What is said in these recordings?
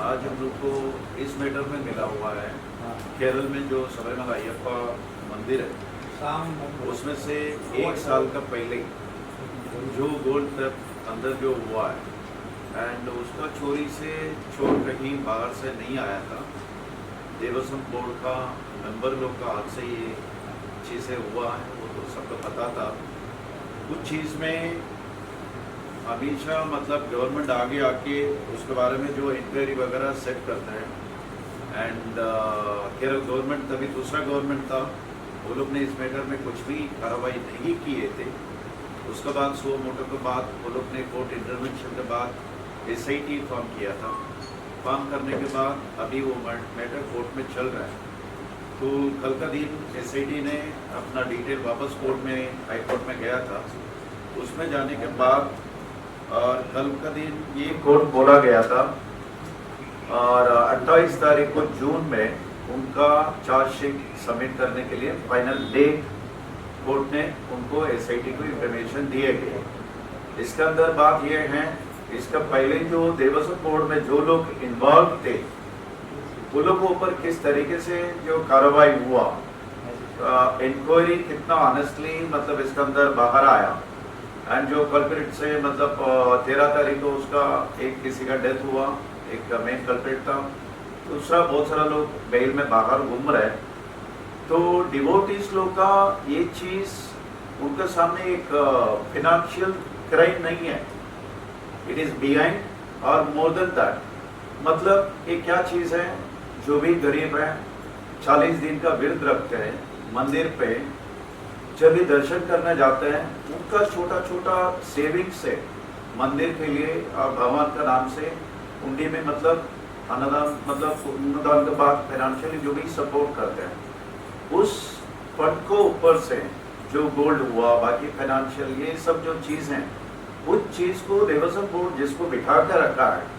आज हम लोग को इस मैटर में मिला हुआ है। हाँ। केरल में जो सबरीमला अयप्पा मंदिर है उसमें से 1 साल का पहले जो गोल्ड थेफ्ट अंदर जो हुआ है एंड उसका चोरी से चोर कहीं बाहर से नहीं आया था। देवस्थान बोर्ड का मेंबर लोग का हाथ से ये चीज़ें हुआ है, वो तो सबको पता था। कुछ चीज़ में हमेशा मतलब गवर्नमेंट आगे आके उसके बारे में जो इंक्वायरी वगैरह सेट करता है एंड केरल गवर्नमेंट तभी दूसरा गवर्नमेंट था, वो लोग ने इस मैटर में कुछ भी कार्रवाई नहीं किए थे। उसके बाद 100 मोटो के बाद वो लोग ने कोर्ट इंटरवेंशन के बाद SIT फॉर्म किया था। फॉर्म करने के बाद अभी वो मैटर कोर्ट में चल रहा है। तो कल का दिन SIT ने अपना डिटेल वापस कोर्ट में हाई कोर्ट में गया था। उसमें जाने के बाद और कल का दिन ये कोर्ट बोला गया था और 28 तारीख को जून में उनका चार्जशीट सबमिट करने के लिए फाइनल डेट कोर्ट ने उनको SIT को इंफॉर्मेशन दिए गए। इसके अंदर बात ये है, इसका पहले जो देवस्थान बोर्ड में जो लोग इन्वॉल्व थे वो लोग के ऊपर किस तरीके से जो कार्रवाई हुआ, इंक्वायरी कितना ऑनेस्टली मतलब इसके अंदर बाहर आया एंड जो कल्प्रिट से मतलब 13 तारीख को उसका एक किसी का डेथ हुआ, एक मेन कल्प्रिट था, दूसरा बहुत सारा लोग बेल में बाहर घूम रहे। तो डिवोटीज लोग का ये चीज उनके सामने एक फिनेंशियल क्राइम नहीं है, इट इज बिहाइंड और मोर देन दैट। मतलब ये क्या चीज है, जो भी गरीब है 40 दिन का व्रत रखते हैं मंदिर पे, जब भी दर्शन करने जाते हैं उनका छोटा छोटा सेविंग से मंदिर के लिए और भगवान का नाम से हुंडी में मतलब अन्नदान मतलब अन्नदान के बाद फाइनेंशियली जो भी सपोर्ट करते हैं, उस फंड को ऊपर से जो गोल्ड हुआ बाकी फाइनेंशियल ये सब जो चीज़ हैं, उस चीज़ को देवस्थान बोर्ड जिसको बिठा कर रखा है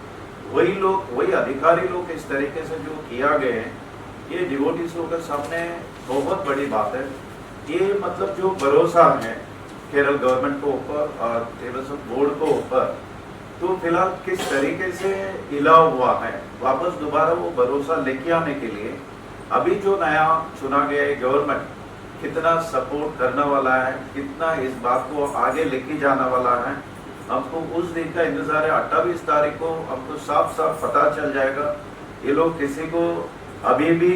वही लोग, वही अधिकारी लोग इस तरीके से जो किया गए हैं, ये डिवोटीज लोग के सामने बहुत बड़ी बात है। ये मतलब जो भरोसा है केरल गवर्नमेंट को ऊपर और देवस्थान बोर्ड को ऊपर, तो फिलहाल किस तरीके से हिला हुआ है, वापस दोबारा वो भरोसा लेके आने के लिए अभी जो नया चुना गया है गवर्नमेंट कितना सपोर्ट करने वाला है, कितना इस बात को आगे लेके जाने वाला है, हमको उस दिन का इंतजार है। 28 तारीख को हमको साफ साफ पता चल जाएगा। ये लोग किसी को अभी भी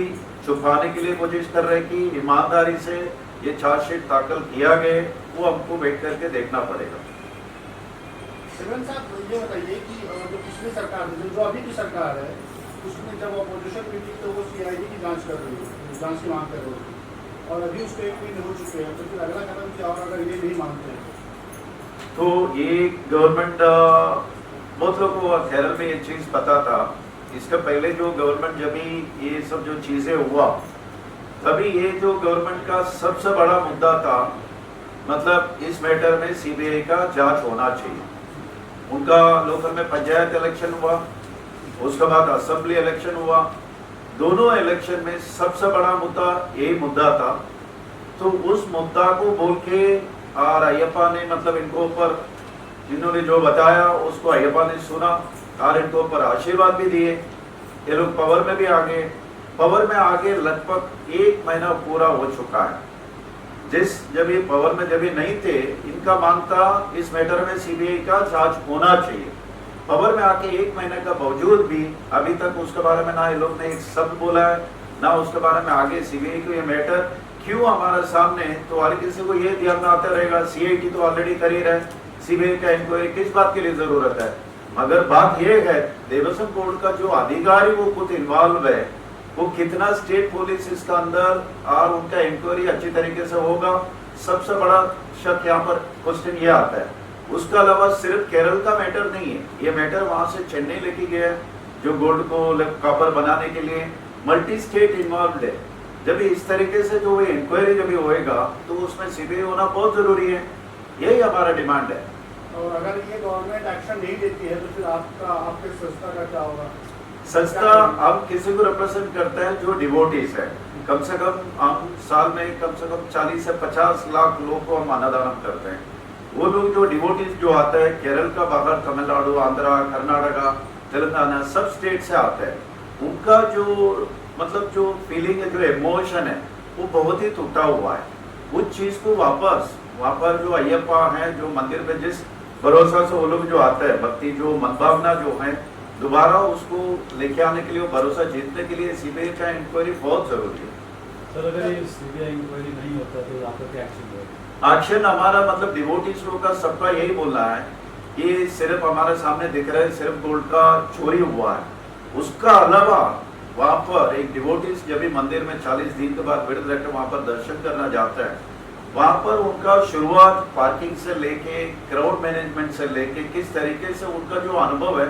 छुपाने के लिए कोशिश कर रहे हैं कि ईमानदारी से ये चार्जशीट दाखिल किया गया, वो हमको वेट करके देखना पड़ेगा। सिमरन साहब ये बताइए कि जो पिछली सरकार थी, जो अभी की सरकार है, उसमें जब अपोजिशन में थी तो वो CID की जांच कर रही है, जांच की मांग कर रही थी और अभी उसके 1 महीने हो चुके हैं, तो फिर अगला कदम क्या, और अगर ये नहीं मानते हैं तो ये गवर्नमेंट बहुत लोगों को केरल में ये चीज़ पता था। इसके पहले जो गवर्नमेंट जब भी ये सब जो चीज़ें हुआ तभी ये जो गवर्नमेंट का सबसे बड़ा मुद्दा था, मतलब इस मैटर में CBI का जांच होना चाहिए। उनका लोकल में पंचायत इलेक्शन हुआ, उसके बाद असेंबली इलेक्शन हुआ, दोनों इलेक्शन में सबसे बड़ा मुद्दा यही मुद्दा था। तो उस मुद्दा को बोल के और अयप्पा ने मतलब इनको ऊपर जिन्होंने जो बताया उसको अयप्पा ने सुना और इनको ऊपर आशीर्वाद भी दिए। ये लोग पावर में भी आ गए। पावर में आगे लगभग 1 महीना पूरा हो चुका है। जब ये पावर में जब ये नहीं थे, इनका मांग था इस मैटर में CBI का जांच होना चाहिए। पावर में आके 1 महीने का बावजूद भी अभी तक उसके बारे में ना ये लोग ने एक शब्द बोला है, ना उसके बारे में आगे CBI को ये मैटर क्यों हमारे सामने, तो हर किसी को ये ध्यान में आता रहेगा CID तो ऑलरेडी कर ही रहे, CBI का इंक्वायरी किस बात के लिए जरूरत है। मगर बात यह है देवस्थान बोर्ड का जो अधिकारी वो खुद इन्वॉल्व है, वो कितना स्टेट पुलिस इसका अंदर और उनका इंक्वायरी अच्छी तरीके से होगा, सबसे बड़ा शक यहाँ पर क्वेश्चन ये आता है। उसके अलावा सिर्फ केरल का मैटर नहीं है, ये मैटर वहां से चेन्नई लेके गया है, जो गोल्ड को कॉपर बनाने के लिए मल्टी स्टेट इन्वॉल्व है। जब इस तरीके से जो इंक्वायरी जब होएगा तो उसमें CBI होना बहुत जरूरी है, यही हमारा डिमांड है। और अगर ये गवर्नमेंट एक्शन नहीं लेती है तो फिर आपके संस्था का क्या होगा? संस्था हम किसी को रिप्रेजेंट करते हैं जो डिवोटीज है, कम से कम हम साल में कम से कम 40 से 50 लाख लोग को हम अन्नदान करते हैं। वो लोग जो डिवोटीज जो आता है केरल का बाहर, तमिलनाडु, आंध्रा, कर्नाटका, तेलंगाना सब स्टेट से आते हैं, उनका जो मतलब जो फीलिंग है, जो इमोशन है, वो बहुत ही टूटा हुआ है। उस चीज को वापस वहाँ पर जो अय्यप्पा है, जो मंदिर में जिस भरोसा से वो लोग जो आते हैं, भक्ति जो मनभावना जो है, दोबारा उसको लेके आने के लिए, वो भरोसा जीतने के लिए सीबीआई का इंक्वायरी बहुत जरूरी है। सर अगर ये सीबीआई इंक्वायरी नहीं होता तो आपका क्या एक्शन होगा? एक्शन हमारा मतलब डिवोटीज लोग का सबका यही बोलना है, ये सिर्फ हमारे सामने दिख रहा है, सिर्फ गोल्ड का चोरी हुआ है, उसका अलावा वहाँ पर एक डिवोटीज जब भी मंदिर में 40 दिन के बाद विरत रहकर वहाँ पर दर्शन करना जाता है, वहाँ पर उनका शुरुआत पार्किंग से लेके क्राउड मैनेजमेंट से लेके किस तरीके से उनका जो अनुभव है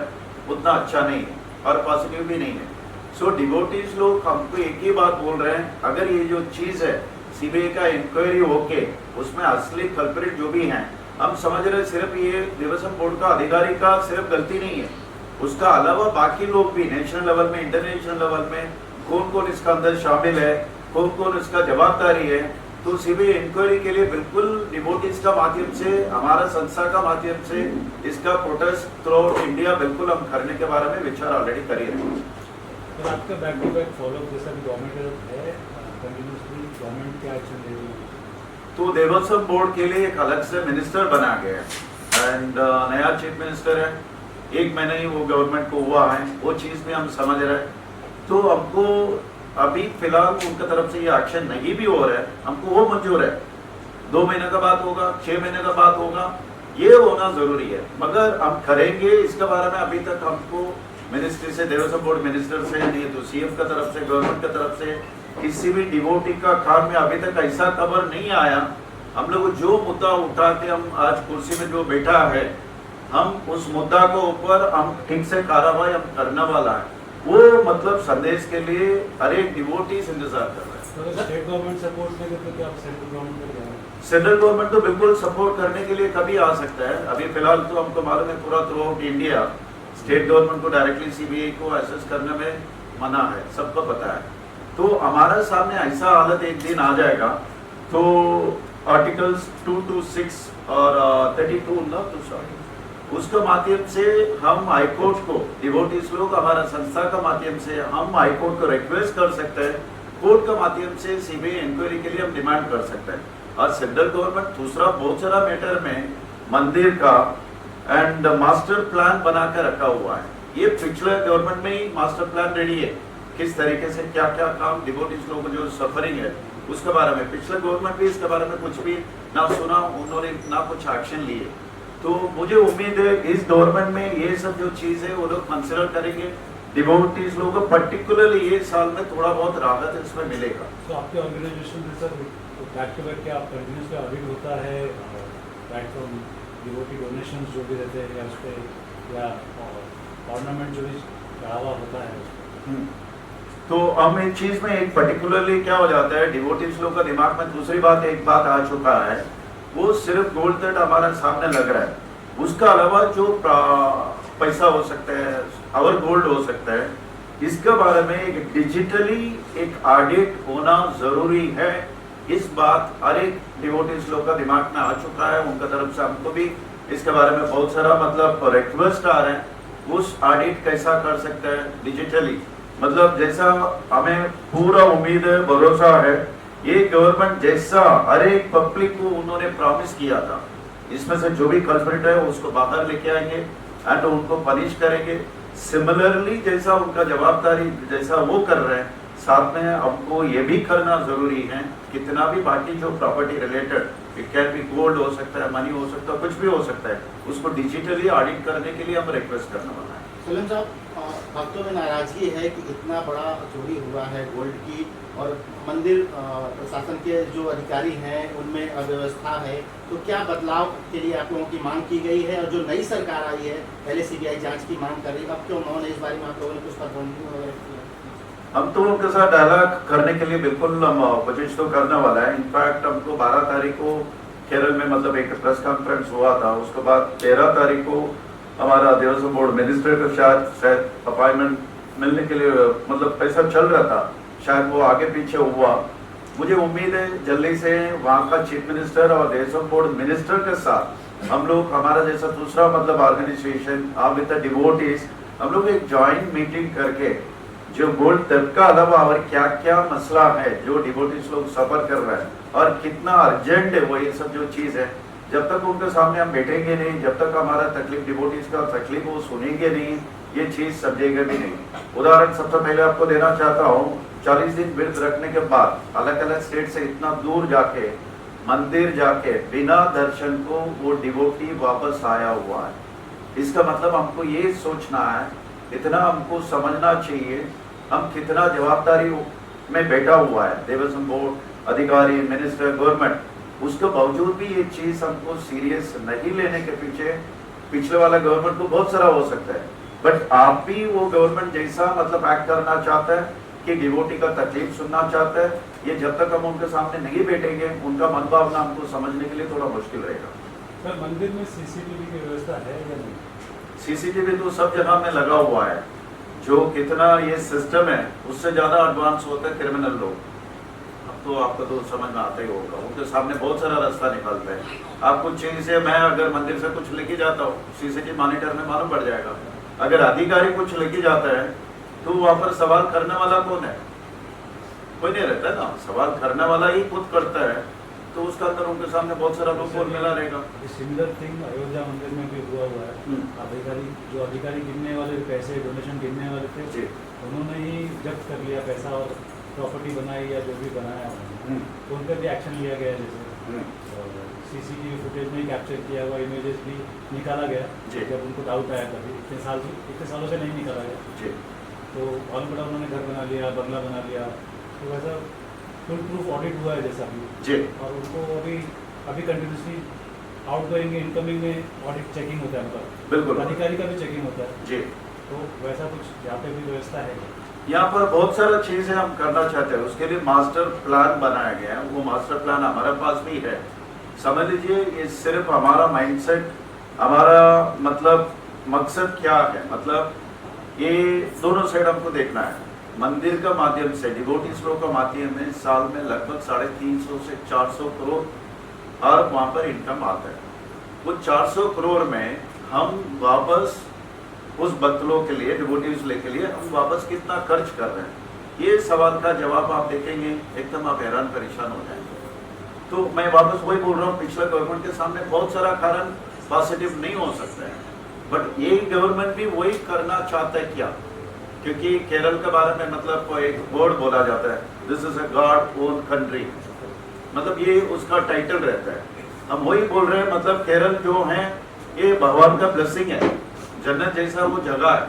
उतना अच्छा नहीं है और पॉजिटिव भी नहीं है। सो डिवोटीज लोग हमको एक ही बात बोल रहे हैं, अगर ये जो चीज है सीबीआई का इंक्वायरी होके उसमें असली कल्प्रिट जो भी हैं, हम समझ रहे सिर्फ ये देवस्थान बोर्ड का अधिकारी का सिर्फ गलती नहीं है, उसका अलावा बाकी लोग भी नेशनल लेवल में, इंटरनेशनल लेवल में कौन कौन इसका अंदर शामिल है, कौन कौन इसका जवाबदारी है। तो सीबीआई इंक्वायरी के लिए बिल्कुल डिवोटीज का माध्यम से, हमारा संस्था का माध्यम से इसका प्रोटेस्ट थ्रू आउट इंडिया बिल्कुल हम करने के बारे में विचार ऑलरेडी कर रहे हैं। सर आपका बैक टू बैक फॉलोअप जैसा भी गवर्नमेंट है, कंटिन्यूसली गवर्नमेंट क्या एक्शन ले रही है? तो देवस्थान बोर्ड के लिए एक अलग से मिनिस्टर बना गया है एंड नया चीफ मिनिस्टर है, 1 महीना ही वो गवर्नमेंट को हुआ है, वो चीज भी हम समझ रहे हैं। तो हमको अभी फिलहाल उनका तरफ से ये एक्शन नहीं भी हो रहा है, हमको वो मंजूर है, 2 महीने का बात होगा, 6 महीने का बात होगा, ये होना जरूरी है, मगर हम करेंगे इसके बारे में अभी तक हमको मिनिस्ट्री से, देवस्थान बोर्ड मिनिस्टर से, नहीं तो सीएम का तरफ से, गवर्नमेंट का तरफ से किसी भी डिवोटी का खान में अभी तक ऐसा खबर नहीं आया। हम लोग जो मुद्दा उठा के हम आज कुर्सी में जो बैठा है, हम उस मुद्दा को ऊपर हम ठीक से कार्रवाई हम करने वाला है, वो मतलब संदेश के लिए हर एक डिवोटीज इंतजार कर रहे हैं। तो अगर स्टेट गवर्नमेंट सपोर्ट नहीं करते तो आप सेंट्रल गवर्नमेंट को क्या है? सेंट्रल गवर्नमेंट तो बिल्कुल सपोर्ट करने के लिए कभी आ सकता है, अभी फिलहाल तो हमको मालूम है पूरा through out India state government को डायरेक्टली सीबीआई को एसेस करने में मना है, सबको पता है। तो हमारे सामने ऐसा हालत एक दिन आ जाएगा तो आर्टिकल्स 226 और 32 ना तो उसके माध्यम से हम हाईकोर्ट को, डिवोटीज लोग हमारा संस्था का माध्यम से हम हाईकोर्ट को रिक्वेस्ट कर सकते हैं, कोर्ट का माध्यम से सीबीआई इंक्वायरी के लिए हम डिमांड कर सकते हैं। और सेंट्रल गवर्नमेंट दूसरा बहुत सारा मैटर में मंदिर का एंड मास्टर प्लान बना कर रखा हुआ है, ये पिछले गवर्नमेंट में ही मास्टर प्लान रेडी है, किस तरीके से क्या क्या काम डिवोटीज लोगों को जो सफरिंग है उसके बारे में, पिछले गवर्नमेंट भी इसके बारे में कुछ भी ना सुना, उन्होंने ना कुछ एक्शन लिए। तो मुझे उम्मीद है इस गवर्नमेंट में ये सब जो चीज है वो लोग कंसिडर करेंगे, डिवोटीज लोगों को पर्टिकुलरली ये साल में थोड़ा बहुत राहत इसमें मिलेगा। तो आपके ऑर्गेनाइजेशन से सर बैक टू बैक क्या कंटिन्यूसली ऑडिट होता है, राइट फ्रॉम डिवोटी डोनेशंस जो भी रहते हैं या उस पर, या ऑर्नामेंट जो भी चढ़ावा होता है उस पर? तो हम एक चीज में एक पर्टिकुलरली क्या हो जाता है, डिवोटीज लोग का दिमाग में दूसरी बात एक बात आ चुका है, वो सिर्फ गोल्ड तट हमारे सामने लग रहा है, उसका अलावा जो पैसा हो सकता है, और गोल्ड हो सकता है, इसके बारे में एक डिजिटली एक ऑडिट होना जरूरी है। इस बात हर एक डिवोटीज लोग का दिमाग में आ चुका है, उनका तरफ से हमको भी इसके बारे में बहुत सारा मतलब रिक्वेस्ट आ रहे हैं, उस ऑडिट कैसा कर सकते हैं डिजिटली, मतलब जैसा हमें पूरा उम्मीद है, भरोसा है, ये गवर्नमेंट जैसा हर एक पब्लिक को उन्होंने प्रॉमिस किया था, इसमें से जो भी कल्प्रिट है उसको बाहर लेके आएंगे एंड उनको पनिश करेंगे। सिमिलरली जैसा उनका जवाबदारी जैसा वो कर रहे हैं, साथ में हमको ये भी करना जरूरी है, कितना भी बाकी जो property related, it can be gold हो सकता है, मनी हो सकता है, कुछ भी हो सकता है, उसको डिजिटली ऑडिट करने के लिए हम रिक्वेस्ट करने वाला है। सलीम साहब, भक्तों में नाराजगी है कि इतना बड़ा चोरी हुआ है गोल्ड की, और मंदिर प्रशासन के जो अधिकारी हैं उनमें अव्यवस्था है, तो क्या बदलाव के लिए आप लोगों की मांग की गई है? और जो नई सरकार आई है पहले सीबीआई जांच की मांग कर रही है, अब क्यों उन्होंने इस बारे में आप लोगों ने कुछ प्रबंधन वगैरह किया? हम तो उनके साथ डायलॉग करने के लिए बिल्कुल हम कोशिश तो करने वाला है। इनफैक्ट हमको 12 तारीख को केरल में मतलब एक प्रेस कॉन्फ्रेंस हुआ था, उसके बाद 13 तारीख को हमारा देवस्थान बोर्ड मिनिस्टर का शायद अपॉइंटमेंट मिलने के लिए मतलब पैसा चल रहा था, शायद वो आगे पीछे हुआ। मुझे उम्मीद है जल्दी से वहाँ का चीफ मिनिस्टर और देवस्थान बोर्ड मिनिस्टर के साथ हम लोग, हमारा जैसा दूसरा मतलब ऑर्गेनाइजेशन विद द डिवोटीज हम लोग एक जॉइंट मीटिंग करके जो गोल्ड तबका अलावा और क्या क्या मसला है जो डिवोटीज लोग सफर कर रहे हैं और कितना अर्जेंट है वो ये सब जो चीज है, जब तक उनके सामने हम बैठेंगे नहीं, जब तक हमारा तकलीफ डिवोटीज का तकलीफ वो सुनेंगे नहीं, ये चीज समझेगा भी नहीं। उदाहरण सबसे पहले आपको देना चाहता हूँ, 40 दिन व्रत रखने के बाद अलग अलग स्टेट से इतना दूर जाके मंदिर जाके बिना दर्शन को वो डिवोटी वापस आया हुआ है। इसका मतलब हमको ये सोचना है, इतना हमको समझना चाहिए हम कितना जवाबदारी में बैठा हुआ है, देवस्थान बोर्ड अधिकारी, मिनिस्टर, गवर्नमेंट, उसके बावजूद भी ये चीज हमको सीरियस नहीं लेने के पीछे पिछले वाला गवर्नमेंट को बहुत सारा हो सकता है, बट आप भी वो गवर्नमेंट जैसा मतलब एक्ट करना चाहता है कि डिवोटी का तकलीफ सुनना चाहता है। ये जब तक हम उनके सामने नहीं बैठेंगे उनका मन भावना हमको समझने के लिए थोड़ा मुश्किल रहेगा। सर, मंदिर में सीसीटीवी की व्यवस्था है या नहीं? सीसीटीवी तो सब जगह में लगा हुआ है, जो कितना ये सिस्टम है उससे ज्यादा एडवांस होता है क्रिमिनल लोग। अब तो आपको तो समझ में आता ही होगा, उनके सामने बहुत सारा रास्ता निकालते हैं। आप कुछ चीज से, मैं अगर मंदिर से कुछ लेके जाता हूँ सीसीटीवी मॉनिटर में मालूम पड़ जाएगा। अगर अधिकारी कुछ लेके जाता है तो वहां पर सवाल करने वाला कौन है? कोई नहीं रहता ना, सवाल करने वाला ही खुद करता है, तो उसका अंदर उनके सामने बहुत सारा लोग और मिला रहेगा। सिमिलर थिंग अयोध्या मंदिर में भी हुआ है। अधिकारी गिनने वाले पैसे, डोनेशन गिनने वाले थे, उन्होंने ही जब्त कर लिया पैसा और प्रॉपर्टी बनाई या जो भी बनाया तो उन पर भी एक्शन लिया गया। जैसे सीसीटीवी फुटेज में कैप्चर किया हुआ इमेजेस भी निकाला गया जब उनको डाउट आया, कभी इतने सालों से नहीं निकाला गया, तो बहुत बड़ा उन्होंने घर बना लिया, बंगला बना लिया, तो वैसा फुल प्रूफ ऑडिट हुआ है जैसा भी। और उनको अभी कंटिन्यूसली आउटगोइंग इनकमिंग में ऑडिट चेकिंग होता है, मतलब बिल्कुल अधिकारी का भी चेकिंग होता है जी। तो वैसा कुछ यहाँ पे भी व्यवस्था है। यहाँ पर बहुत सारा चीजें हम करना चाहते हैं, उसके लिए मास्टर प्लान बनाया गया है। वो मास्टर प्लान हमारे पास भी है। समझ लीजिए ये सिर्फ हमारा माइंडसेट, हमारा मतलब मकसद क्या है, मतलब ये दोनों साइड हमको देखना है। मंदिर का माध्यम से, डिवोटीज लोग का माध्यम में साल में लगभग 350 से 400 करोड़ और वहां पर इनकम आता है। वो 400 करोड़ में हम वापस उस भक्त लोग के लिए, डिवोटीज के लिए हम वापस कितना खर्च कर रहे हैं, ये सवाल का जवाब आप देखेंगे एकदम आप हैरान परेशान हो जाएंगे। तो मैं वापस वही बोल रहा हूँ, पिछला गवर्नमेंट के सामने बहुत सारा कारण पॉजिटिव नहीं हो सकता है, बट ये गवर्नमेंट भी वही करना चाहता है क्या? क्योंकि केरल के बारे में मतलब एक वर्ड बोला जाता है, this is a God own country, मतलब ये उसका टाइटल रहता है। हम वही बोल रहे हैं, मतलब केरल जो है ये भगवान का ब्लेसिंग है, जन्नत जैसा वो जगह है,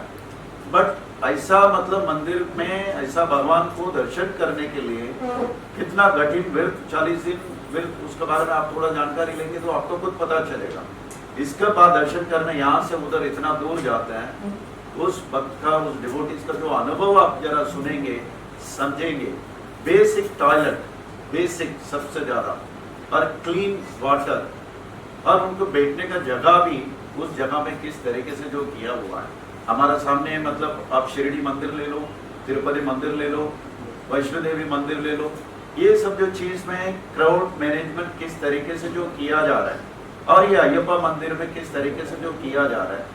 बट ऐसा मतलब मंदिर में ऐसा भगवान को दर्शन करने के लिए कितना कठिन व्रत, 40 दिन व्रत, उसके बारे में आप थोड़ा जानकारी लेंगे तो आपको खुद पता चलेगा। इसके बाद दर्शन करने यहाँ से उधर इतना दूर जाते हैं, उस भक्त का, उस डिवोटीज का जो अनुभव आप जरा सुनेंगे, समझेंगे। बेसिक टॉयलेट, बेसिक सबसे ज्यादा, और क्लीन वाटर, और उनको बैठने का जगह भी उस जगह में किस तरीके से जो किया हुआ है हमारा सामने। मतलब आप शिरडी मंदिर ले लो, तिरुपति मंदिर ले लो, वैष्णो देवी मंदिर ले लो, ये सब जो चीज में क्राउड मैनेजमेंट किस तरीके से जो किया जा रहा है, और ये अय्यप्पा मंदिर में किस तरीके से जो किया जा रहा है,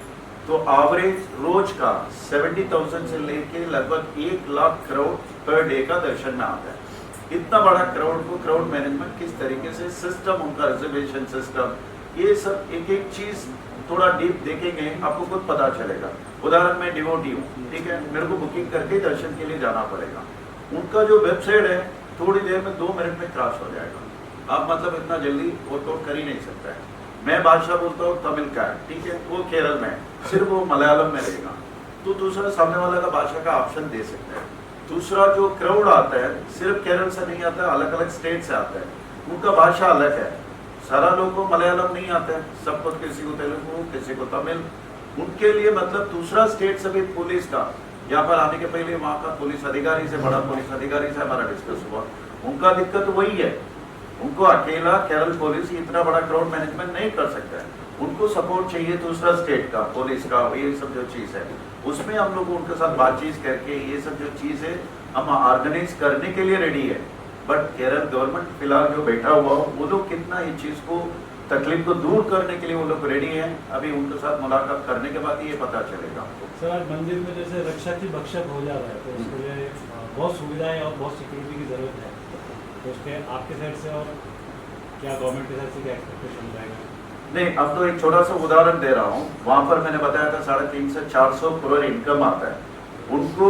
तो एवरेज रोज का 70,000 से लेके लगभग 1 लाख क्राउड पर डे का दर्शन में आता है। इतना बड़ा क्राउड को क्राउड मैनेजमेंट किस तरीके से, सिस्टम उनका, रिजर्वेशन सिस्टम, ये सब एक एक चीज थोड़ा डीप देखेंगे आपको खुद पता चलेगा। उदाहरण मैं डिवोटी हूँ, ठीक है, मेरे को बुकिंग करके दर्शन के लिए जाना पड़ेगा। उनका जो वेबसाइट है थोड़ी देर में 2 मिनट में क्रैश हो जाएगा। आप मतलब इतना जल्दी वर्कआउट कर ही नहीं सकता है। मैं भाषा बोलता हूँ तमिल का है, ठीक है, वो केरल में, सिर्फ वो मलयालम में रहेगा, तो दूसरा सामने वाला का भाषा का ऑप्शन दे सकते हैं। दूसरा जो क्राउड आता है सिर्फ केरल से नहीं आता है, अलग अलग स्टेट से आता है, उनका भाषा अलग है। सारा लोग को मलयालम नहीं आता है, सब कुछ, किसी को तेलुगु, किसी को तमिल, उनके लिए मतलब दूसरा स्टेट से भी पुलिस का, यहाँ पर आने के पहले वहाँ का पुलिस अधिकारी से, बड़ा पुलिस अधिकारी से हमारा डिस्कस हुआ, उनका दिक्कत वही है, उनको अकेला केरल पुलिस इतना बड़ा क्राउड मैनेजमेंट नहीं कर सकता है, उनको सपोर्ट चाहिए दूसरा स्टेट का पुलिस का, ये सब जो चीज है उसमें हम लोग उनके साथ बातचीत करके ये सब जो चीज है हम ऑर्गेनाइज करने के लिए रेडी है। बट केरल गवर्नमेंट फिलहाल जो बैठा हुआ वो लोग कितना इस चीज को तकलीफ को दूर करने के लिए वो लोग रेडी हैं। अभी उनके साथ मुलाकात करने के बाद ये पता चलेगा आपको। सर आज मंदिर में जैसे रक्षा की भक्षक हो जा रहा है तो उसके लिए बहुत सुविधाएं और बहुत सिक्योरिटी की ज़रूरत है, तो उसके आपके साइड से और क्या गवर्नमेंट की साइड से क्या एक्सपेक्टेशन रहेगा? नहीं, अब तो एक छोटा सा उदाहरण दे रहा हूँ। वहाँ पर मैंने बताया था 350 से 400 करोड़ इनकम आता है उनको।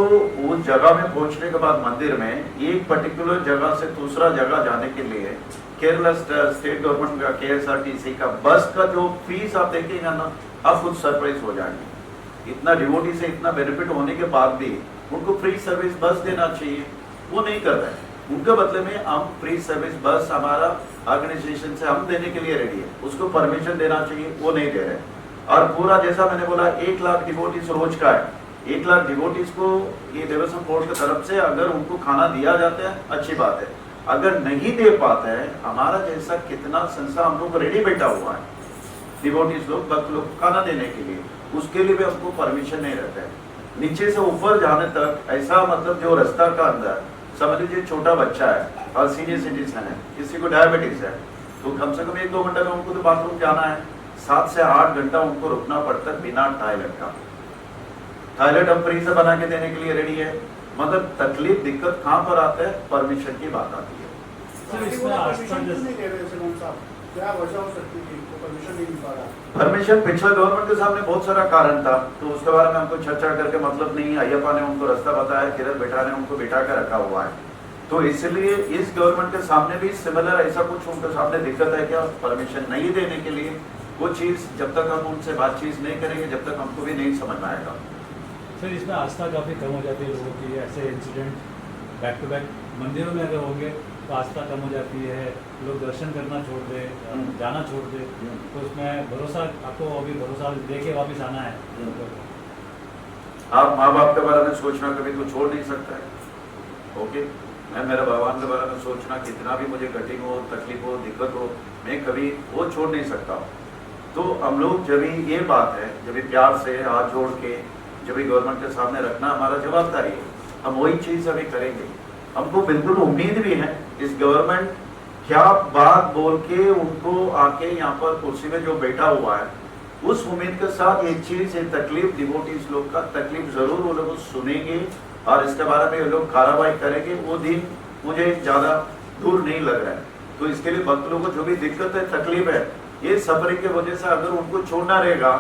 उस जगह में पहुँचने के बाद मंदिर में एक पर्टिकुलर जगह से दूसरा जगह जाने के लिए केरला स्टेट गवर्नमेंट का KSRTC का बस का जो फीस आप देखेंगे ना, आप खुद सरप्राइज हो जाएंगे। इतना डिवोटी से इतना बेनिफिट होने के बाद भी उनको फ्री सर्विस बस देना चाहिए, वो नहीं कर रहे हैं। उनके बदले में हम फ्री सर्विस बस हमारा ऑर्गेनाइजेशन से हम देने के लिए रेडी है, उसको परमिशन देना चाहिए, वो नहीं दे रहे। और पूरा जैसा मैंने बोला 1 लाख डिवोटीज रोज का है, 1 लाख डिवोटीज को ये देवस्थान बोर्ड की तरफ से अगर उनको खाना दिया जाता है अच्छी बात है। अगर नहीं दे पाता है, हमारा जैसा कितना संस्था हम लोग रेडी बैठा हुआ है डिवोटीज लोग भक्त लोग खाना देने के लिए, उसके लिए भी हमको परमिशन नहीं रहता है। नीचे से ऊपर जाने तक ऐसा मतलब जो रास्ता का अंदर समझ लीजिए छोटा बच्चा है और सीनियर सिटीजन है, किसी को डायबिटीज है, तो कम से कम 1-2 घंटा में उनको तो बाथरूम जाना है, 7 से 8 घंटा उनको रुकना पड़ता है बिना टॉयलेट का। टॉयलेट हम फ्री से बना के देने के लिए रेडी है। मतलब तकलीफ दिक्कत कहाँ पर आता है, परमिशन की बात आती है। सर इसमें आस्था नहीं दे रहे सलमान साहब, क्या वजह हो सकती है कि परमिशन नहीं मिल पा रहा? परमिशन पिछले गवर्नमेंट के सामने बहुत सारा कारण था, तो उसके बारे में हमको चर्चा करके मतलब नहीं। अय्यप्पा ने उनको रास्ता बताया, किरण बेटा ने उनको बिठा कर रखा हुआ है, तो इसलिए इस गवर्नमेंट के सामने भी सिमिलर ऐसा कुछ उनके सामने दिक्कत है क्या, परमिशन नहीं देने के लिए। वो चीज जब तक हम उनसे बातचीत नहीं करेंगे जब तक हमको भी नहीं समझ में आएगा। सर इसमें आस्था काफ़ी कम हो जाती है लोगों की, ऐसे इंसिडेंट बैक टू बैक मंदिरों में अगर होंगे तो आस्था कम हो जाती है, लोग दर्शन करना छोड़ दे, जाना छोड़ दे, तो उसमें भरोसा आपको अभी भरोसा दे के वापस आना है। आप माँ बाप के बारे में सोचना कभी तो छोड़ नहीं सकता है। ओके, मैं मेरे भगवान के बारे में सोचना कितना भी मुझे कठिन हो, तकलीफ हो, दिक्कत हो, मैं कभी वो छोड़ नहीं सकता। तो हम लोग जब ये बात है, जब प्यार से हाथ जोड़ के जब गवर्नमेंट के सामने रखना हमारा जवाबदारी है, हम वही चीज अभी करेंगे। हमको बिल्कुल उम्मीद भी है इस गवर्नमेंट क्या बात बोल के उनको आके यहाँ पर कुर्सी में जो बैठा हुआ है, उस उम्मीद के साथ ये चीज, ये तकलीफ डिवोटीज लोग का तकलीफ जरूर वो लोग सुनेंगे और इसके बारे में ये लोग कार्रवाई करेंगे। वो दिन मुझे ज्यादा दूर नहीं लग रहा है। तो इसके लिए भक्त लोगों को जो भी दिक्कत है, तकलीफ है, ये सफरिंग की वजह से अगर उनको छोड़ना रहेगा,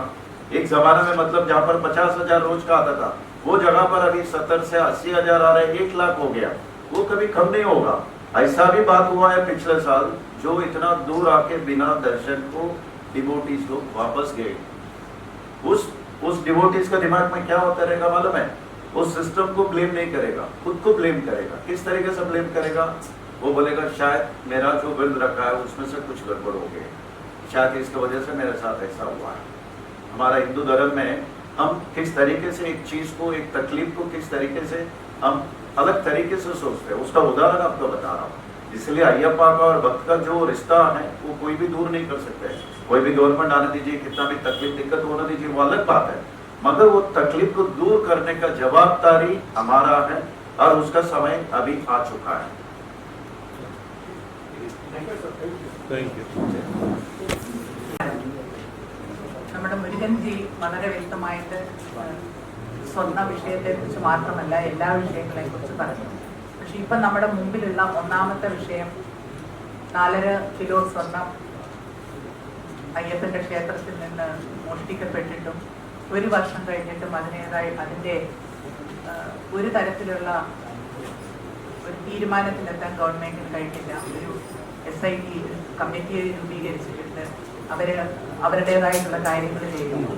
एक जमाना में मतलब जहाँ पर 50,000 रोज का आता था, वो जगह पर अभी 70 से 80,000 आ रहा है, 1 लाख हो गया, वो कभी कम नहीं होगा। ऐसा भी बात हुआ है पिछले साल, जो इतना दूर आके बिना दर्शन को डिवोटीज लोग वापस गए। उस डिवोटीज का दिमाग में क्या होता रहेगा मालूम है? उस सिस्टम को ब्लेम नहीं करेगा, खुद को ब्लेम करेगा। किस तरीके से ब्लेम करेगा? वो बोलेगा शायद मेरा जो व्रत रखा है उसमें से कुछ गड़बड़ हो गए, शायद इसकी वजह से मेरे साथ ऐसा हुआ है। हमारा हिंदू धर्म में हम किस तरीके से एक चीज को, एक तकलीफ को किस तरीके से हम अलग तरीके से सोचते हैं, उसका उदाहरण आपको बता रहा हूँ। इसलिए अय्यप्पा का और भक्त का जो रिश्ता है वो कोई भी दूर नहीं कर सकते। कोई भी गवर्नमेंट आने दीजिए, कितना भी तकलीफ दिक्कत होने दीजिए, वो अलग बात है, मगर वो तकलीफ को दूर करने का जवाबदारी हमारा है और उसका समय अभी आ चुका है। Thank you. നമ്മുടെ മുരുകൻജി വളരെ വ്യക്തമായിട്ട് സ്വർണ്ണ വിഷയത്തെക്കുറിച്ച് മാത്രമല്ല എല്ലാ വിഷയങ്ങളെക്കുറിച്ച് പറഞ്ഞു. പക്ഷെ ഇപ്പം നമ്മുടെ മുമ്പിലുള്ള ഒന്നാമത്തെ വിഷയം 4.5 കിലോ സ്വർണം അയ്യപ്പൻ്റെ ക്ഷേത്രത്തിൽ നിന്ന് മോഷ്ടിക്കപ്പെട്ടിട്ടും 1 വർഷം കഴിഞ്ഞിട്ടും അതിൻ്റെ ഒരു തരത്തിലുള്ള ഒരു തീരുമാനത്തിലെത്താൻ ഗവൺമെന്റിന് കഴിഞ്ഞില്ല. ഒരു SIT കമ്മിറ്റിയെ രൂപീകരിച്ചിട്ടുണ്ട്, അവരുടേതായിട്ടുള്ള കാര്യങ്ങൾ ചെയ്യുന്നു.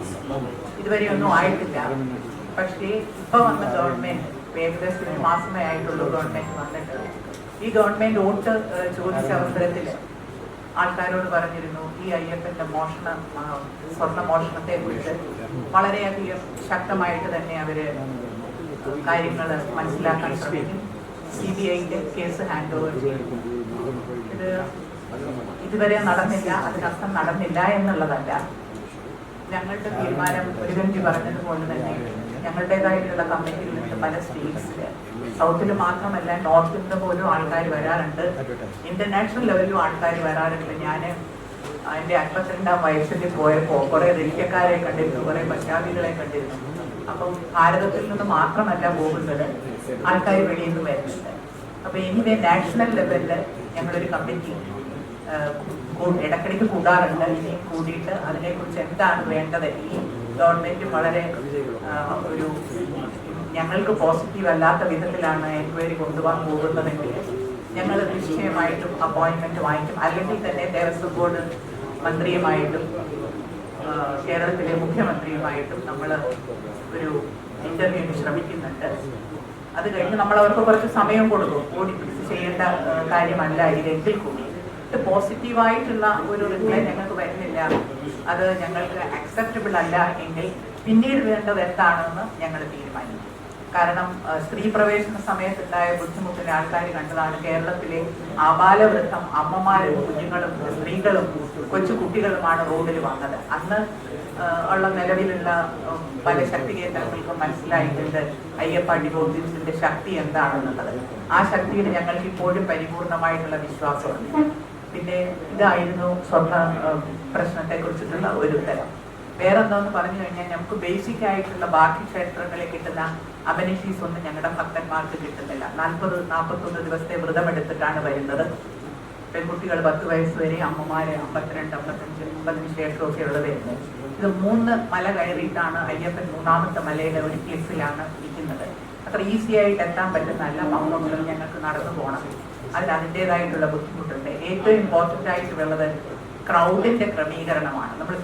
ഇതുവരെയൊന്നും ആയിട്ടില്ല. പക്ഷേ ഇപ്പൊ വന്ന ഗവൺമെന്റ്, ഏകദേശം 1 മാസമേ ആയിട്ടുള്ളൂ ഗവൺമെന്റ് വന്നിട്ട്. ഈ ഗവൺമെന്റ് വോട്ട് ചോദിച്ച അവസരത്തിൽ ആൾക്കാരോട് പറഞ്ഞിരുന്നു ഈ അയ്യപ്പന്റെ സ്വർണ്ണ മോഷണത്തെ കുറിച്ച് വളരെയധികം ശക്തമായിട്ട് തന്നെ അവര് കാര്യങ്ങൾ മനസ്സിലാക്കാൻ ശ്രമിക്കും. CBIക്ക് കേസ് ഹാൻഡ് ഓവർ ചെയ്യും. ഇത് ഇതുവരെ നടന്നില്ല. അതിനർത്ഥം നടന്നില്ല എന്നുള്ളതല്ല. ഞങ്ങളുടെ തീരുമാനം മുരുകൻജി പറഞ്ഞതുപോലെ തന്നെ ഞങ്ങളുടേതായിട്ടുള്ള കമ്മിറ്റിയിലുണ്ട്. പല സ്റ്റേറ്റ്സില്, സൗത്തിൽ മാത്രമല്ല നോർത്തിൽ നിന്ന് പോലും ആൾക്കാർ വരാറുണ്ട്, ഇന്റർനാഷണൽ ലെവലിലും ആൾക്കാർ വരാറുണ്ട്. ഞാൻ അതിൻ്റെ 52-ാം വയസ്സിൽ പോയപ്പോൾ കുറേ റഷ്യക്കാരെ കണ്ടിരുന്നു, കുറേ പശ്ചാത്തലങ്ങളെ കണ്ടിരുന്നു. അപ്പം ഭാരതത്തിൽ നിന്ന് മാത്രമല്ല പോകുന്നത്, ആൾക്കാർ വെളിയിൽ നിന്ന് വരുന്നുണ്ട്. അപ്പോൾ എനിവേ നാഷണൽ ലെവലിൽ ഞങ്ങളൊരു കമ്മിറ്റി ഇടയ്ക്കിടയ്ക്ക് കൂടാറുണ്ട്. ഇനിയും കൂടിയിട്ട് അതിനെക്കുറിച്ച് എന്താണ് വേണ്ടത്, ഈ ഗവൺമെൻറ് വളരെ ഒരു ഞങ്ങൾക്ക് പോസിറ്റീവ് അല്ലാത്ത വിധത്തിലാണ് എൻക്വയറി കൊണ്ടുപോകാൻ പോകുന്നതെങ്കിൽ ഞങ്ങൾ നിശ്ചയമായിട്ടും അപ്പോയിൻമെൻറ്റ് വാങ്ങിക്കും. അല്ലെങ്കിൽ തന്നെ ദേവസ്വം ബോർഡ് മന്ത്രിയുമായിട്ടും കേരളത്തിലെ മുഖ്യമന്ത്രിയുമായിട്ടും നമ്മൾ ഒരു ഇൻ്റർവ്യൂവിന് ശ്രമിക്കുന്നുണ്ട്. അത് കഴിഞ്ഞ് നമ്മൾ അവർക്ക് കുറച്ച് സമയം കൊടുക്കും. ഓഡിറ്റ് ചെയ്യേണ്ട കാര്യമല്ല ഇതെങ്കിൽ കൂടി പോസിറ്റീവായിട്ടുള്ള ഒരു റിപ്ലൈ ഞങ്ങൾക്ക് വരുന്നില്ല, അത് ഞങ്ങൾക്ക് അക്സെപ്റ്റബിൾ അല്ല എങ്കിൽ പിന്നീട് വേണ്ടത് എന്താണെന്ന് ഞങ്ങൾ തീരുമാനിക്കും. കാരണം സ്ത്രീ പ്രവേശന സമയത്തുണ്ടായ ബുദ്ധിമുട്ടിന് ആൾക്കാർ കണ്ടതാണ്. കേരളത്തിലെ ആബാലവൃദ്ധം അമ്മമാരും കുഞ്ഞുങ്ങളും സ്ത്രീകളും കൊച്ചു കുട്ടികളുമാണ് റോഡിൽ വന്നത്. അന്ന് ഉള്ള നിലവിലുള്ള പല ശക്തി കേന്ദ്രങ്ങൾക്കും മനസ്സിലായിട്ടുണ്ട് അയ്യപ്പ ഡിവോട്ടീസിന്റെ ശക്തി എന്താണെന്നുള്ളത്. ആ ശക്തിയിൽ ഞങ്ങൾക്ക് ഇപ്പോഴും പരിപൂർണമായിട്ടുള്ള വിശ്വാസമുണ്ട്. പിന്നെ ഇതായിരുന്നു സ്വർണ്ണ പ്രശ്നത്തെ കുറിച്ചിട്ടുള്ള ഒരു ഉത്തരം. വേറെന്താന്ന് പറഞ്ഞു കഴിഞ്ഞാൽ നമുക്ക് ബേസിക് ആയിട്ടുള്ള ബാക്കി ക്ഷേത്രങ്ങളിൽ കിട്ടുന്ന അമനിറ്റീസ് ഒന്നും ഞങ്ങളുടെ ഭക്തന്മാർക്ക് കിട്ടുന്നില്ല. 40-41 ദിവസത്തെ വ്രതമെടുത്തിട്ടാണ് വരുന്നത്. പെൺകുട്ടികൾ 10 വയസ്സ് വരെ, അമ്മമാര് 52, 55, 50 ശേഷമൊക്കെ ഉള്ളത് വരുന്നത്. ഇത് 3 മല കയറിയിട്ടാണ് അയ്യപ്പൻ 3ാമത്തെ മലയുടെ ഒരു ക്ലിഫിലാണ് ഇരിക്കുന്നത്. അത്ര ഈസി ആയിട്ട് എത്താൻ പറ്റുന്നതല്ല. മമ്മങ്ങളും ഞങ്ങൾക്ക് നടന്നു പോകണം. അതിന് അതിൻ്റെതായിട്ടുള്ള ബുദ്ധിമുട്ടുണ്ട്. ഏറ്റവും ഇമ്പോർട്ടൻ്റ് ആയിട്ടുള്ളത് ക്രൗഡിന്റെ ക്രമീകരണമാണ്. നമ്മൾ